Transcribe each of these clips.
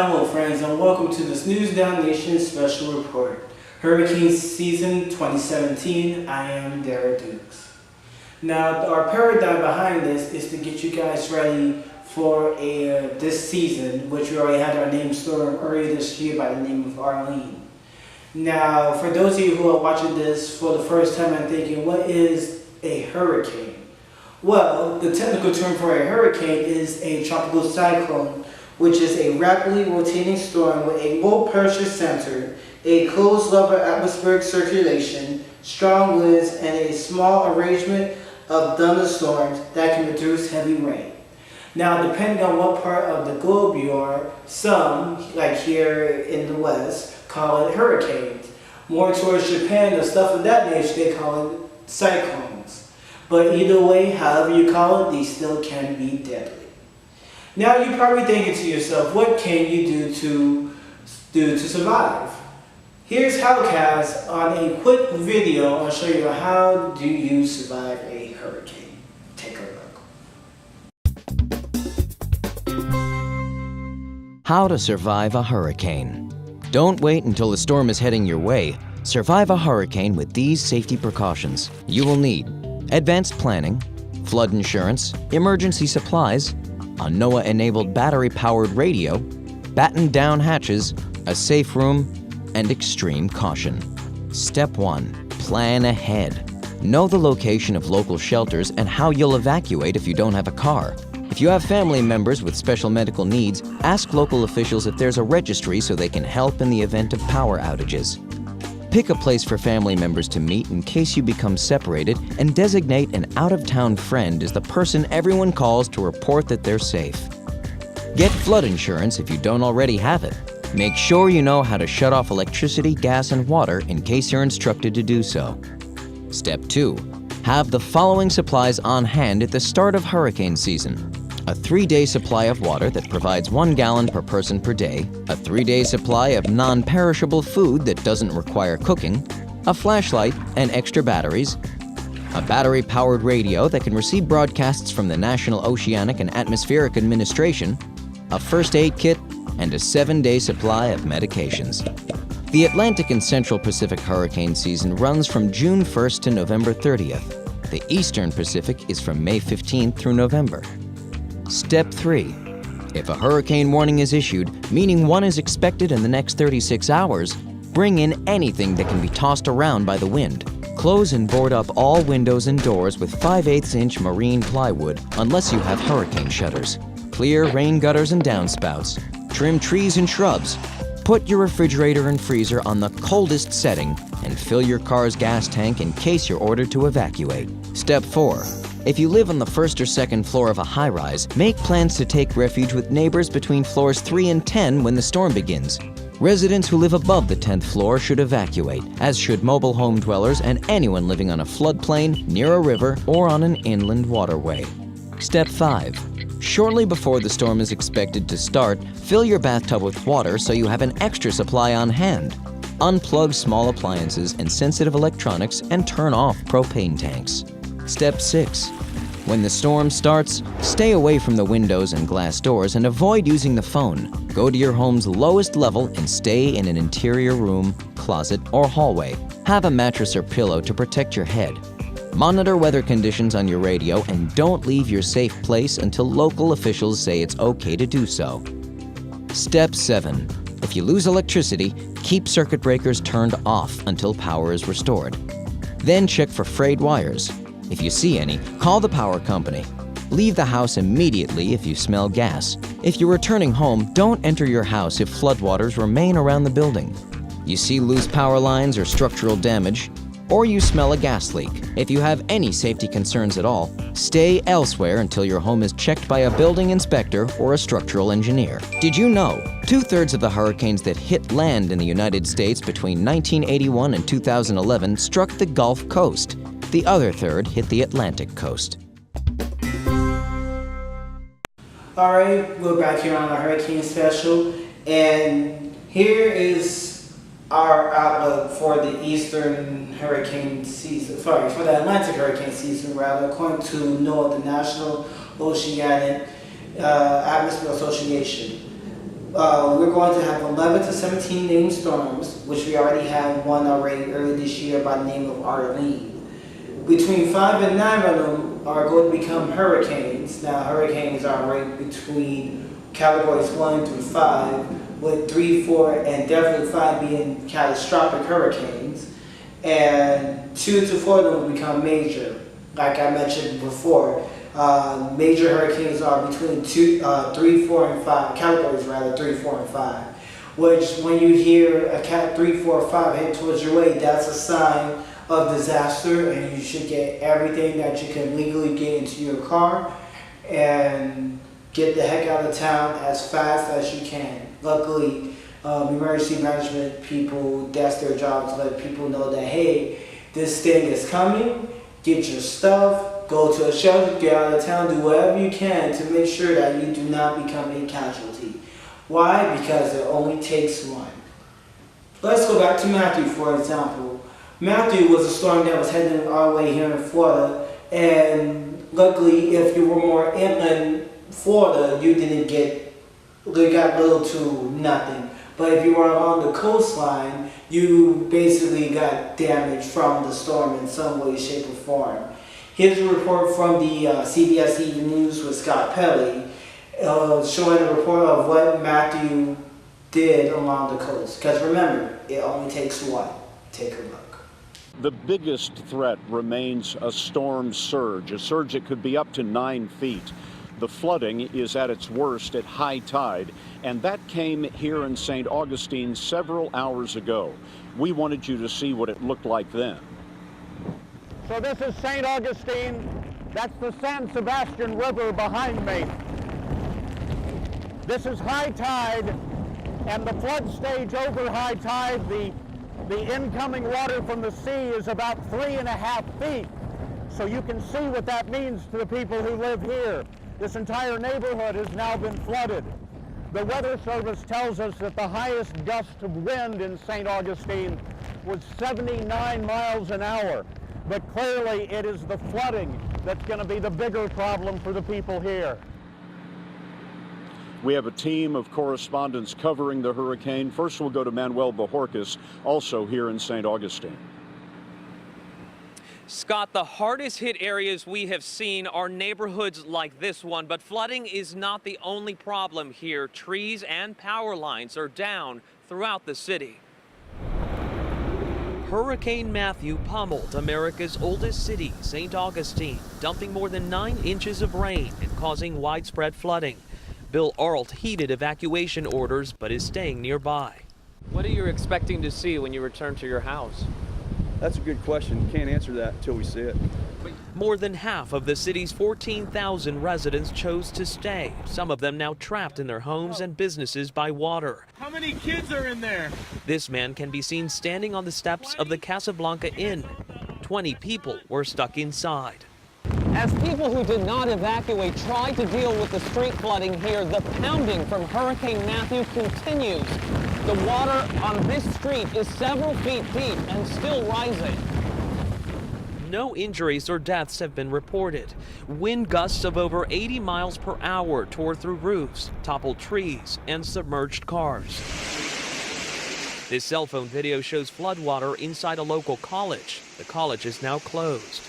Hello friends, and welcome to this News Down Nation special report. Hurricane season 2017, I am Darrell Dukes. Now, our paradigm behind this is to get you guys ready for this season, which we already had our name storm earlier this year by the name of Arlene. Now, for those of you who are watching this for the first time and thinking, what is a hurricane? Well, the technical term for a hurricane is a tropical cyclone, which is a rapidly rotating storm with a low pressure center, a closed level atmospheric circulation, strong winds, and a small arrangement of thunderstorms that can produce heavy rain. Now, depending on what part of the globe you are, some, like here in the West, call it hurricanes. More towards Japan and stuff of that nature, they call it cyclones. But either way, however you call it, these still can be deadly. Now you're probably thinking to yourself, what can you do to survive? Here's Howcast on a quick video. I'll show you how do you survive a hurricane. Take a look. How to survive a hurricane. Don't wait until the storm is heading your way. Survive a hurricane with these safety precautions. You will need advanced planning, flood insurance, emergency supplies, a NOAA-enabled battery-powered radio, battened down hatches, a safe room, and extreme caution. Step 1. Plan ahead. Know the location of local shelters and how you'll evacuate if you don't have a car. If you have family members with special medical needs, ask local officials if there's a registry so they can help in the event of power outages. Pick a place for family members to meet in case you become separated, and designate an out-of-town friend as the person everyone calls to report that they're safe. Get flood insurance if you don't already have it. Make sure you know how to shut off electricity, gas, and water in case you're instructed to do so. Step 2. Have the following supplies on hand at the start of hurricane season. A 3-day supply of water that provides 1 gallon per person per day, a 3-day supply of non-perishable food that doesn't require cooking, a flashlight and extra batteries, a battery-powered radio that can receive broadcasts from the National Oceanic and Atmospheric Administration, a first aid kit, and a 7-day supply of medications. The Atlantic and Central Pacific hurricane season runs from June 1st to November 30th. The Eastern Pacific is from May 15th through November. Step 3. If a hurricane warning is issued, meaning one is expected in the next 36 hours, bring in anything that can be tossed around by the wind. Close and board up all windows and doors with 5/8-inch marine plywood unless you have hurricane shutters. Clear rain gutters and downspouts. Trim trees and shrubs. Put your refrigerator and freezer on the coldest setting and fill your car's gas tank in case you're ordered to evacuate. Step 4. If you live on the first or second floor of a high-rise, make plans to take refuge with neighbors between floors 3 and 10 when the storm begins. Residents who live above the 10th floor should evacuate, as should mobile home dwellers and anyone living on a floodplain, near a river, or on an inland waterway. Step 5. Shortly before the storm is expected to start, fill your bathtub with water so you have an extra supply on hand. Unplug small appliances and sensitive electronics and turn off propane tanks. Step 6. When the storm starts, stay away from the windows and glass doors and avoid using the phone. Go to your home's lowest level and stay in an interior room, closet, or hallway. Have a mattress or pillow to protect your head. Monitor weather conditions on your radio and don't leave your safe place until local officials say it's okay to do so. Step 7. If you lose electricity, keep circuit breakers turned off until power is restored. Then check for frayed wires. If you see any, call the power company. Leave the house immediately if you smell gas. If you're returning home, don't enter your house if floodwaters remain around the building. You see loose power lines or structural damage, or you smell a gas leak. If you have any safety concerns at all, stay elsewhere until your home is checked by a building inspector or a structural engineer. Did you know 2/3 of the hurricanes that hit land in the United States between 1981 and 2011 struck the Gulf Coast? The other third hit the Atlantic coast. Alright, we're back here on our hurricane special, and here is our outlook for the Eastern hurricane season, for the Atlantic hurricane season rather, according to NOAA, the National Oceanic Atmosphere Association. we're going to have 11 to 17 named storms, which we already had one already earlier this year by the name of Arlene. Between 5 and 9 of them are going to become hurricanes. Now, hurricanes are ranked between categories 1 through 5, with 3, 4, and definitely 5 being catastrophic hurricanes. And 2 to 4 of them will become major. Like I mentioned before, major hurricanes are between 3, 4, and 5, categories rather, 3, 4, and 5. Which, when you hear a cat 3, 4, or 5 head towards your way, that's a sign of disaster, and you should get everything that you can legally get into your car and get the heck out of town as fast as you can. Luckily, emergency management people, that's their job to let people know that, hey, this thing is coming, get your stuff, go to a shelter, get out of town, do whatever you can to make sure that you do not become a casualty. Why? Because it only takes one. Let's go back to Matthew, for example. Matthew was a storm that was heading our way here in Florida, and luckily, if you were more inland Florida, you got little to nothing. But if you were along the coastline, you basically got damaged from the storm in some way, shape, or form. Here's a report from the CBS Evening News with Scott Pelley, showing a report of what Matthew did along the coast. Because remember, it only takes one. Take a look. The biggest threat remains a storm surge, a surge that could be up to 9 feet. The flooding is at its worst at high tide, and that came here in St. Augustine several hours ago. We wanted you to see what it looked like then. So this is St. Augustine. That's the San Sebastian River behind me. This is high tide, and the flood stage over high tide, the incoming water from the sea is about 3.5 feet. So you can see what that means to the people who live here. This entire neighborhood has now been flooded. The Weather Service tells us that the highest gust of wind in St. Augustine was 79 miles an hour. But clearly it is the flooding that's going to be the bigger problem for the people here. We have a team of correspondents covering the hurricane. First, we'll go to Manuel Bojorquez, also here in St. Augustine. Scott, the hardest hit areas we have seen are neighborhoods like this one, but flooding is not the only problem here. Trees and power lines are down throughout the city. Hurricane Matthew pummeled America's oldest city, St. Augustine, dumping more than 9 inches of rain and causing widespread flooding. Bill Arlt heeded evacuation orders but is staying nearby. What are you expecting to see when you return to your house? That's a good question. Can't answer that until we see it. More than half of the city's 14,000 residents chose to stay, some of them now trapped in their homes and businesses by water. How many kids are in there? This man can be seen standing on the steps of the Casablanca Inn. 20 people were stuck inside. As people who did not evacuate try to deal with the street flooding here, the pounding from Hurricane Matthew continues. The water on this street is several feet deep and still rising. No injuries or deaths have been reported. Wind gusts of over 80 miles per hour tore through roofs, toppled trees, and submerged cars. This cell phone video shows floodwater inside a local college. The college is now closed.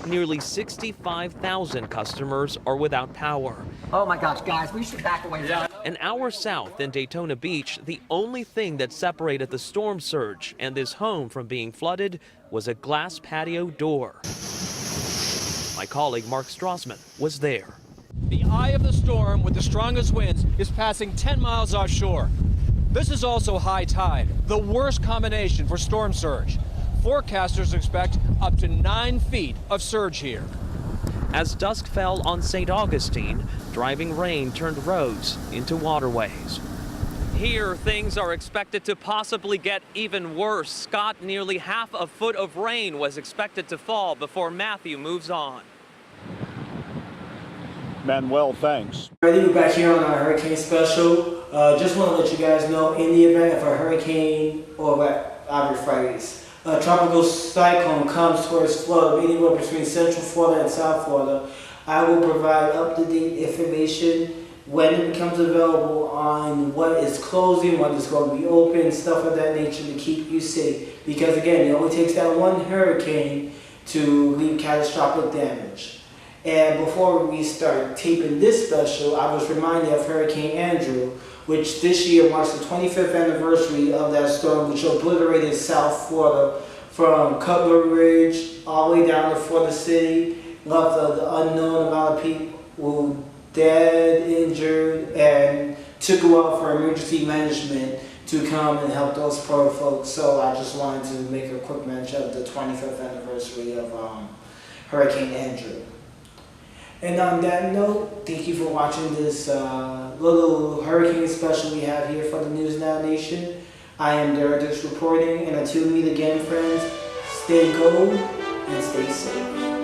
Nearly 65,000 customers are without power. Oh my gosh, guys, we should back away. An hour south in Daytona Beach, the only thing that separated the storm surge and this home from being flooded was a glass patio door. My colleague Mark Strassman was there. The eye of the storm with the strongest winds is passing 10 miles offshore. This is also high tide, the worst combination for storm surge. Forecasters expect up to 9 feet of surge here. As dusk fell on St. Augustine, driving rain turned roads into waterways. Here, things are expected to possibly get even worse. Scott, nearly half a foot of rain was expected to fall before Matthew moves on. Manuel, thanks. Ready, we're back here on our hurricane special. Just want to let you guys know, in the event of a hurricane, or I'll rephrase, a tropical cyclone comes towards Florida, anywhere between Central Florida and South Florida, I will provide up-to-date information when it becomes available, on what is closing, what is going to be open, stuff of that nature to keep you safe. Because again, it only takes that one hurricane to leave catastrophic damage. And before we start taping this special, I was reminded of Hurricane Andrew, which this year marks the 25th anniversary of that storm, which obliterated South Florida from Cutler Ridge all the way down to Florida City, left the unknown amount of people dead, injured, and took a while for emergency management to come and help those poor folks. So I just wanted to make a quick mention of the 25th anniversary of Hurricane Andrew. And on that note, thank you for watching this little hurricane special we have here for the News Now Nation. I am Darrell Dukes reporting, and until we meet again, friends, stay gold and stay safe.